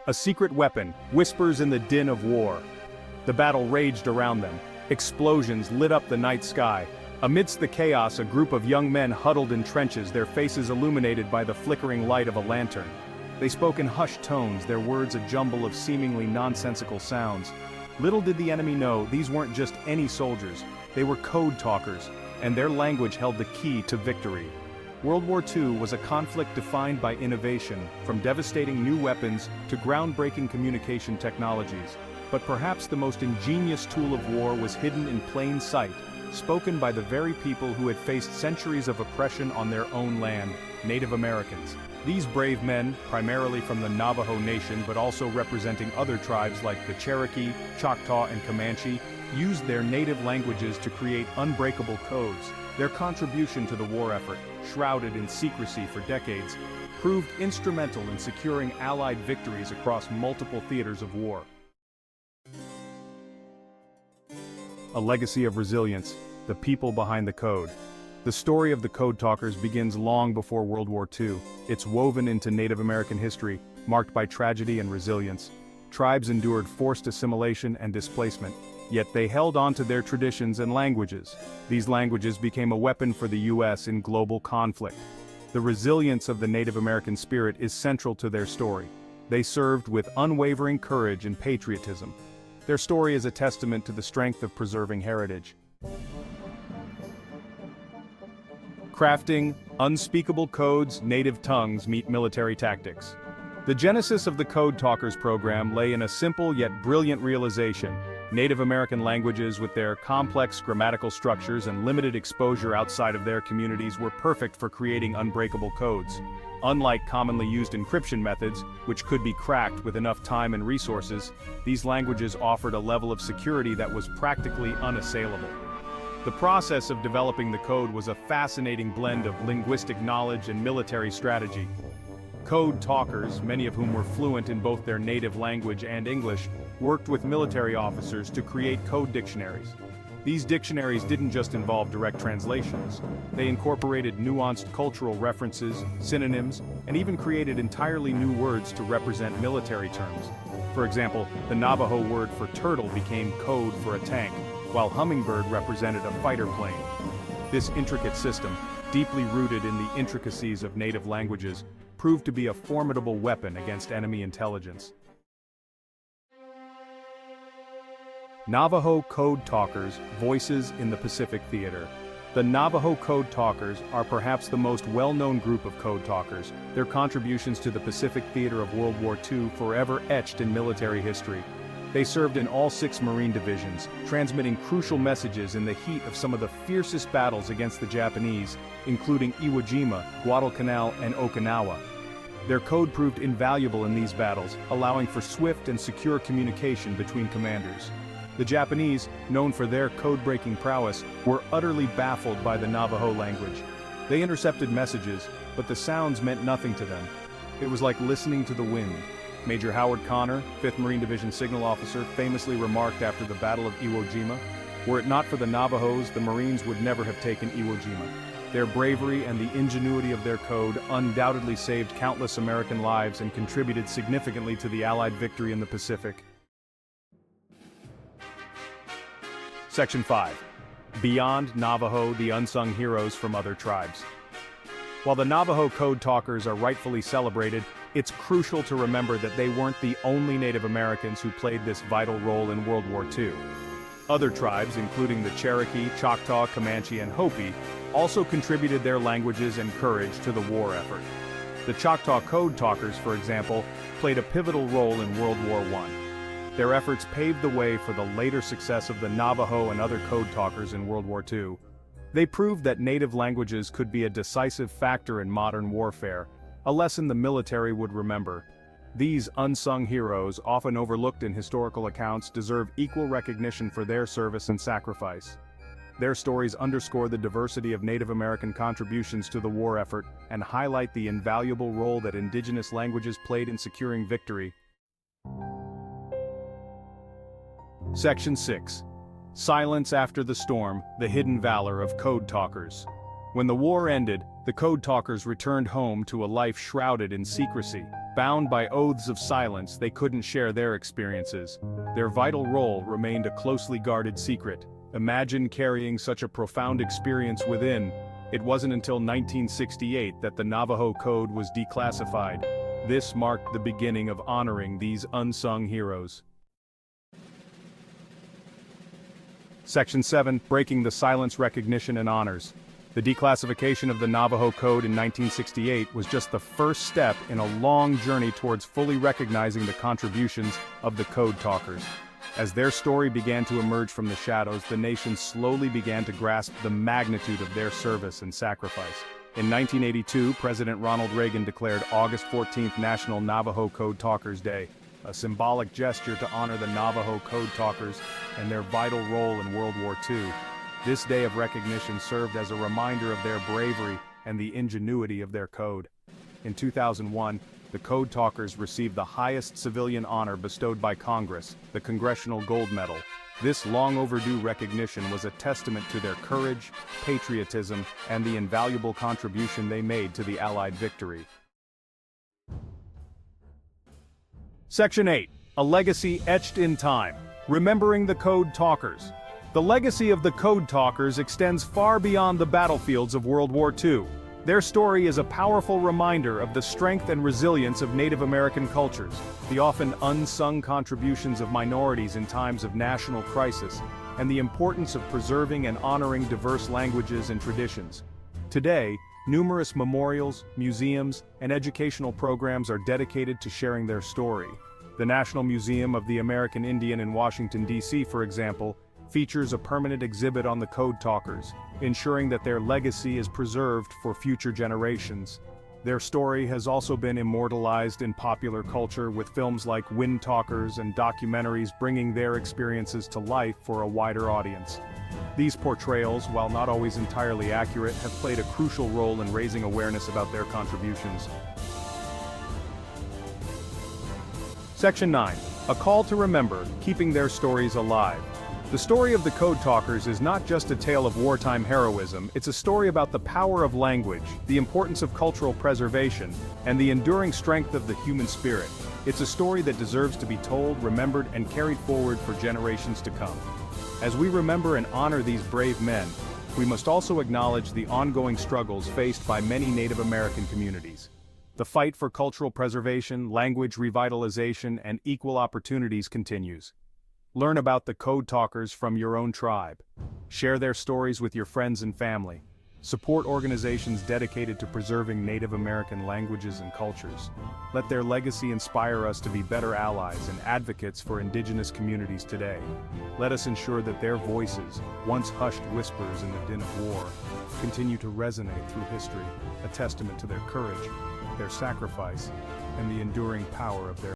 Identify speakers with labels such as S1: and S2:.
S1: A secret weapon whispers in the din of war. The battle raged around them. Explosions lit up the night sky. Amidst the chaos, a group of young men huddled in trenches, their faces illuminated by the flickering light of a lantern. They spoke in hushed tones, their words a jumble of seemingly nonsensical sounds. Little did the enemy know, these weren't just any soldiers, they were code talkers, and their language held the key to victory. World War II was a conflict defined by innovation, from devastating new weapons to groundbreaking communication technologies. But perhaps the most ingenious tool of war was hidden in plain sight, spoken by the very people who had faced centuries of oppression on their own land, Native Americans. These brave men, primarily from the Navajo Nation but also representing other tribes like the Cherokee, Choctaw, and Comanche, used their native languages to create unbreakable codes. Their contribution to the war effort, shrouded in secrecy for decades, proved instrumental in securing Allied victories across multiple theaters of war. A legacy of resilience, the people behind the code. The story of the Code Talkers begins long before World War II. It's woven into Native American history, marked by tragedy and resilience. Tribes endured forced assimilation and displacement, yet they held on to their traditions and languages. These languages became a weapon for the U.S. in global conflict. The resilience of the Native American spirit is central to their story. They served with unwavering courage and patriotism. Their story is a testament to the strength of preserving heritage. Crafting unspeakable codes, native tongues meet military tactics. The genesis of the Code Talkers program lay in a simple yet brilliant realization. Native American languages, with their complex grammatical structures and limited exposure outside of their communities, were perfect for creating unbreakable codes. Unlike commonly used encryption methods, which could be cracked with enough time and resources, these languages offered a level of security that was practically unassailable. The process of developing the code was a fascinating blend of linguistic knowledge and military strategy. Code talkers, many of whom were fluent in both their native language and English, worked with military officers to create code dictionaries. These dictionaries didn't just involve direct translations. They incorporated nuanced cultural references, synonyms, and even created entirely new words to represent military terms. For example, the Navajo word for turtle became code for a tank, while hummingbird represented a fighter plane. This intricate system, deeply rooted in the intricacies of native languages, proved to be a formidable weapon against enemy intelligence. Navajo Code Talkers, Voices in the Pacific Theater. The Navajo Code Talkers are perhaps the most well-known group of code talkers, their contributions to the Pacific theater of World War II forever etched in military history. They served in all 6 Marine divisions, transmitting crucial messages in the heat of some of the fiercest battles against the Japanese, including Iwo Jima, Guadalcanal, and Okinawa. Their code proved invaluable in these battles, allowing for swift and secure communication between commanders. The Japanese, known for their code-breaking prowess, were utterly baffled by the Navajo language. They intercepted messages, but the sounds meant nothing to them. It was like listening to the wind. Major Howard Connor, 5th Marine Division signal officer, famously remarked after the Battle of Iwo Jima, "Were it not for the Navajos, the Marines would never have taken Iwo Jima. Their bravery and the ingenuity of their code undoubtedly saved countless American lives and contributed significantly to the Allied victory in the Pacific." Section 5. Beyond Navajo, the unsung heroes from other tribes. While the Navajo Code Talkers are rightfully celebrated, it's crucial to remember that they weren't the only Native Americans who played this vital role in World War II. Other tribes, including the Cherokee, Choctaw, Comanche, and Hopi, also contributed their languages and courage to the war effort. The Choctaw Code Talkers, for example, played a pivotal role in World War I. Their efforts paved the way for the later success of the Navajo and other code talkers in World War II. They proved that native languages could be a decisive factor in modern warfare, a lesson the military would remember. These unsung heroes, often overlooked in historical accounts, deserve equal recognition for their service and sacrifice. Their stories underscore the diversity of Native American contributions to the war effort and highlight the invaluable role that indigenous languages played in securing victory. Section 6. Silence after the storm, the hidden valor of code talkers. When the war ended, the code talkers returned home to a life shrouded in secrecy. Bound by oaths of silence, they couldn't share their experiences. Their vital role remained a closely guarded secret. Imagine carrying such a profound experience within. It wasn't until 1968 that the Navajo Code was declassified. This marked the beginning of honoring these unsung heroes. Section 7. Breaking the Silence, Recognition and Honors. The declassification of the Navajo Code in 1968 was just the first step in a long journey towards fully recognizing the contributions of the Code Talkers. As their story began to emerge from the shadows, the nation slowly began to grasp the magnitude of their service and sacrifice. In 1982, President Ronald Reagan declared August 14th National Navajo Code Talkers Day, a symbolic gesture to honor the Navajo Code Talkers and their vital role in World War II. This day of recognition served as a reminder of their bravery and the ingenuity of their code. In 2001, the Code Talkers received the highest civilian honor bestowed by Congress, the Congressional Gold Medal. This long-overdue recognition was a testament to their courage, patriotism, and the invaluable contribution they made to the Allied victory. Section 8. A legacy etched in time. Remembering the Code Talkers. The legacy of the Code Talkers extends far beyond the battlefields of World War II. Their story is a powerful reminder of the strength and resilience of Native American cultures, the often unsung contributions of minorities in times of national crisis, and the importance of preserving and honoring diverse languages and traditions. Today, numerous memorials, museums, and educational programs are dedicated to sharing their story. The National Museum of the American Indian in Washington, D.C., for example, features a permanent exhibit on the Code Talkers, ensuring that their legacy is preserved for future generations. Their story has also been immortalized in popular culture with films like Wind Talkers and documentaries bringing their experiences to life for a wider audience. These portrayals, while not always entirely accurate, have played a crucial role in raising awareness about their contributions. Section 9. A call to remember, keeping their stories alive. The story of the Code Talkers is not just a tale of wartime heroism, it's a story about the power of language, the importance of cultural preservation, and the enduring strength of the human spirit. It's a story that deserves to be told, remembered, and carried forward for generations to come. As we remember and honor these brave men, we must also acknowledge the ongoing struggles faced by many Native American communities. The fight for cultural preservation, language revitalization, and equal opportunities continues. Learn about the Code Talkers from your own tribe. Share their stories with your friends and family. Support organizations dedicated to preserving Native American languages and cultures. Let their legacy inspire us to be better allies and advocates for indigenous communities today. Let us ensure that their voices, once hushed whispers in the din of war, continue to resonate through history, a testament to their courage, their sacrifice, and the enduring power of their